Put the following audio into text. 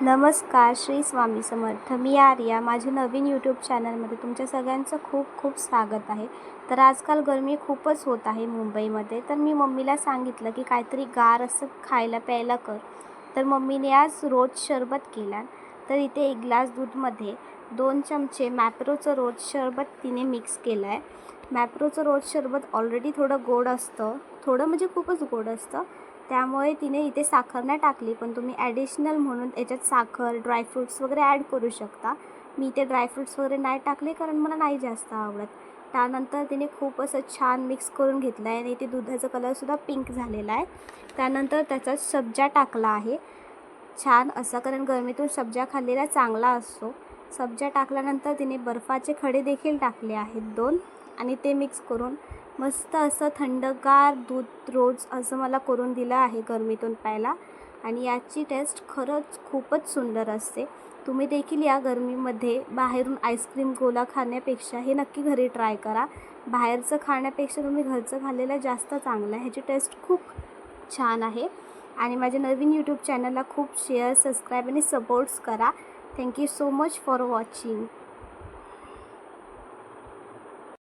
नमस्कार, श्री स्वामी समर्थ. मी आर्या. माझ्या नवीन यूट्यूब चॅनलमध्ये तुमच्या सगळ्यांचं खूप खूप स्वागत आहे. तर आजकाल गरमी खूपच होत आहे मुंबईमध्ये. तर मी मम्मीला सांगितलं की काहीतरी गार असं खायला प्यायला कर. तर मम्मीने आज रोज शरबत केला. तर इथे 1 ग्लास दूधमध्ये 2 चमचे मॅप्रोचं रोज शरबत तिने मिक्स केलं आहे. मॅप्रोचं रोज शरबत ऑलरेडी थोडं गोड असतं, थोडं म्हणजे खूपच गोड असतं. त्यामुळे तिने इथे साखर नाही टाकली, पण तुम्ही ॲडिशनल म्हणून याच्यात साखर, ड्रायफ्रूट्स वगैरे ॲड करू शकता. मी इथे ड्रायफ्रूट्स वगैरे नाही टाकले कारण मला नाही जास्त आवडत. त्यानंतर तिने खूप असं छान मिक्स करून घेतलं आहे आणि इथे दुधाचा कलरसुद्धा पिंक झालेला आहे. त्यानंतर त्याच्यात सब्जा टाकला आहे छान असा, कारण गरमीतून सब्जा खाल्लेला चांगला असतो. सब्जा टाकल्यानंतर तिने बर्फाचे खडे देखील टाकले आहेत 2 आणि ते मिक्स करून मस्त असं थंडगार दूध रोज असं मला करून दिलं आहे गरमीतून प्यायला. आणि याची टेस्ट खरंच खूपच सुंदर असते. तुम्ही देखील या गरमीमध्ये बाहेरून आईस्क्रीम गोला खाण्यापेक्षा हे नक्की घरी ट्राय करा. बाहेरचं खाण्यापेक्षा तुम्ही घरचं खाल्लेलं जास्त चांगलं आहे. ह्याची टेस्ट खूप छान आहे. आणि माझ्या नवीन यूट्यूब चॅनलला खूप शेअर, सबस्क्राईब आणि सपोर्ट्स करा. Thank you so much for watching.